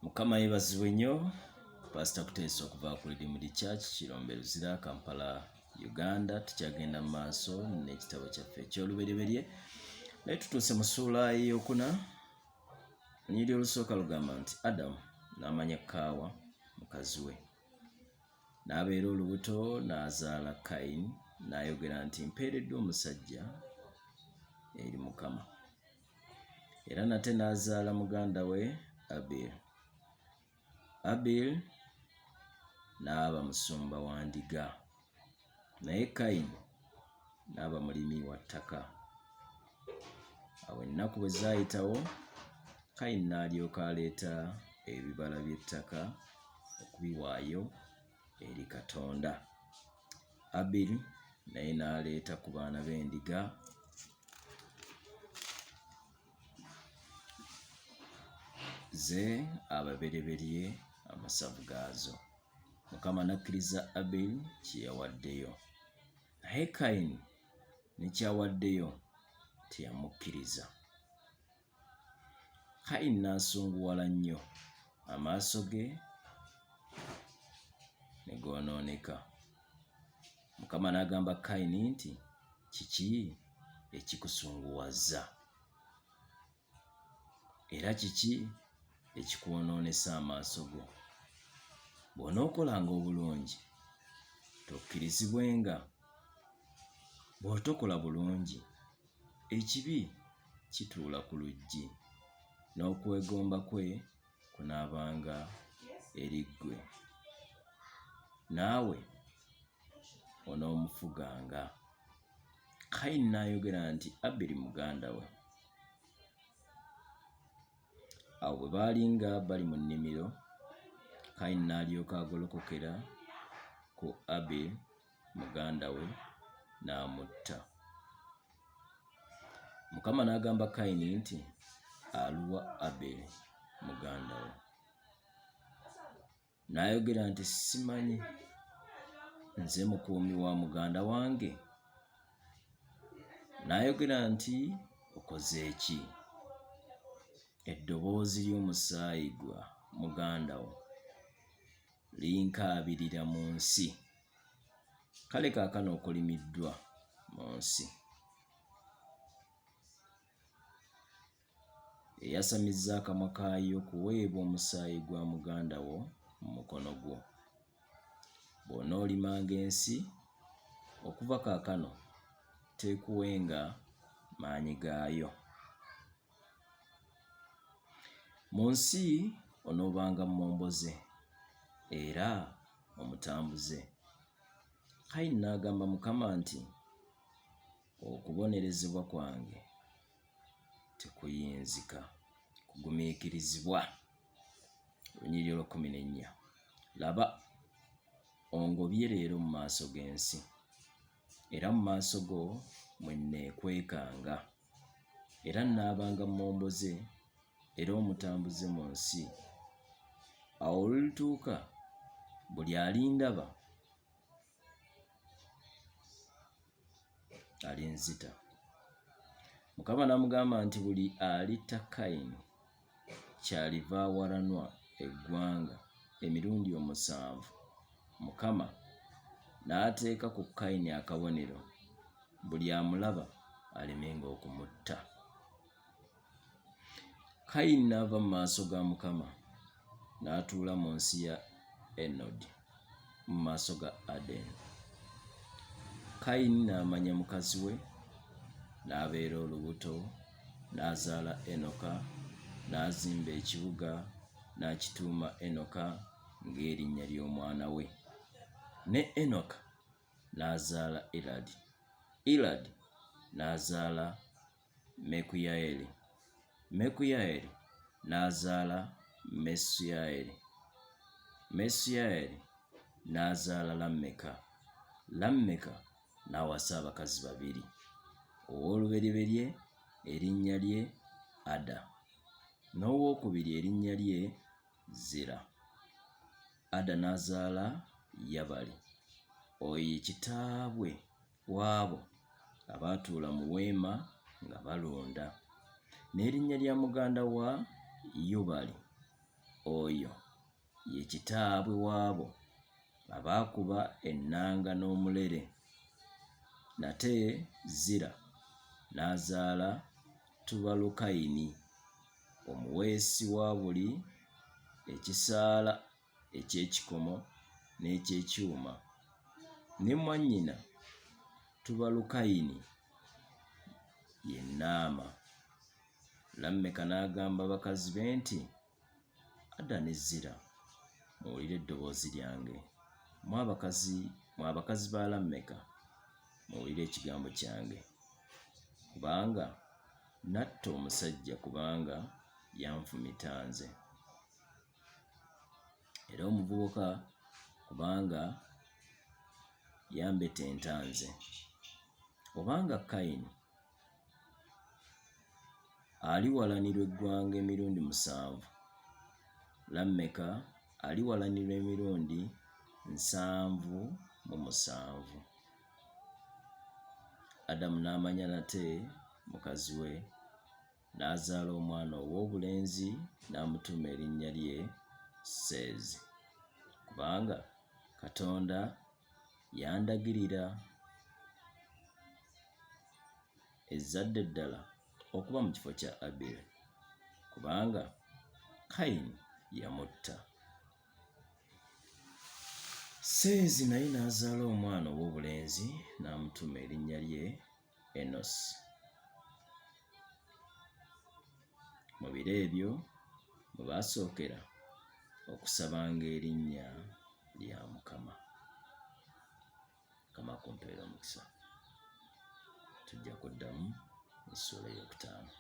Mukama yeebazibwe nnyo. Pastor Kuteesa okuva ku Redeemed Church Kirombe Luzira, Kampala, Uganda. Tukyagenda mu maaso n'ekitabo kyaffe eky'olubereberye. Naye tutuuse mu ssuula ey'okuna. Lunyiriri olusooka lugamba nti Adamu n'amanya Kaawa mukazi we. N'abeera olubuto n'azaala Kayini, n'ayogera nti mpeereddwa omusajja eri Mukama. Era nate n'azaala muganda we Aberi. Aberi n'aba musumba wa ndiga, naye Kayini n'aba mulimi wa ttaka. Awo ennaku bwe zaayitawo, Kayini n'alyoka aleeta ebibala by'ettaka okubiwaayo eri Katonda. Aberi naye n'aleeta ku baana b'endiga ze ababereberye amasavu gaazo. Mukama n'akkiriza Aberi kye yawaddeyo, naye Kayini ne kyawaddeyo teyamukkiriza. Kayini n'asunguwala nnyo, amaaso ge ne goonooneka. Mukama n'agamba Kayini nti, kiki ekikusunguwazza? Era kiki ekikwonoonesa amaaso go? Bw'onookolanga obulungi tokkirizibwenga, bw'otokola bulungi ekibi kituula ku luggi, n'okwegomba kwe kunaabanga eri ggwe, naawe onoomufuganga. Kayini n'ayogera nti Aberi muganda we. Awo bwe baalinga bali mu nnimiro, Kayini n'alyoka agolokokera ku Aberi muganda we n'amutta. Mukama n'agamba Kayini nti, aluwa Aberi muganda we? N'ayogera nti, simanyi, nze mukuumi wa muganda wange? N'ayogera nti, okoze ki? Eddoboozi ly'omusaayi gwa muganda wo linkaabirira mu nsi. Kale kaakano okolimiddwa mu nsi. Eyasamizza akamwa kaayo kuweebwa omusaayi gwa muganda wo mu mukono gwo. Bw'onoolimanga ensi, okuva kaakano teekuwenga maanyi gaayo. Mu nsi onoobanga momboze era omutambuze. Kayini n'agamba Mukama nti, okubonerezebwa kwange tekuyinzika kugumiikirizibwa. Lunyiriri olw'ekkumi n'ennya. Laba, ongobye leero mu maaso g'ensi, era mu maaso go mwe nneekwekanga, era nnaabanga momboze era omutambuze mu nsi. Awo olulituuka buli alindaba alinzita. Mukama n'amugamba nti buli alitta Kayini kyaliva awalanwa eggwanga emirundi 7. Mukama n'ateeka ku Kayini akabonero, buli amulaba alemenga okumutta. Kayini n'ava mu maaso ga Mukama n'atuula mu nsi ya Enodi mu maaso ga Adeni. Kayini n'amanya mukazi we, n'abeera olubuto, n'azaala Enoka, n'azimba ekibuga n'akituuma Enoka ng'erinnya ly'omwana we. Ne Enoka n'azaala Iradi. Iradi n'azaala Mekuyayeri. Mekuyayeri n'azaala Mesuyayeri. Mesuyayeri n'azaala Lameka. Lameka n'awasa abakazi 2. Ow'olubereberye erinnya lye Ada, n'owookubiri erinnya lye Zera. Ada n'azaala Yabali, oyo ye kitaabwe w'abo abaatuula mu weema nga balonda. N'erinnya lya muganda wa Yubali oyo ye kitaabwe waabo abaakuba ennanga n'omulere. Nate Zira n'azaala Tubalukayini, omuweesi wa buli ekisaala eky'ekikomo n'eky'ekyuma, ne mwannyina Tubalukayini ye Naama. Lameka n'agamba bakazi be nti, Ada ne Zira, muwulire eddoboozi lyange. Mwe abakazi ba Lameka, muwulire ekigambo kyange. Kubanga natta omusajja kubanga yanfumita nze, era omuvubuka kubanga yambetenta nze. Obanga Kayini aliwalanirwa eggwanga emirundi 7, Lameka aliwalanirwa emirundi 77. Adamu n'amanya nate mukazi we, n'azaala omwana ow'obulenzi n'amutuuma erinnya lye Seezi, kubanga Katonda yandagirira ezzadde eddala okuba mu kifo kya Aberi, kubanga Kayini yamutta. Seezi naye n'azaala omwana ow'obulenzi n'amutuuma erinnya lye Enosi. Mu biro ebyo mwe baasookera okusabanga erinnya lya Mukama. Mukama akumpeera omukisa. Tujja kuddamu mu ssuula ey'okutaano.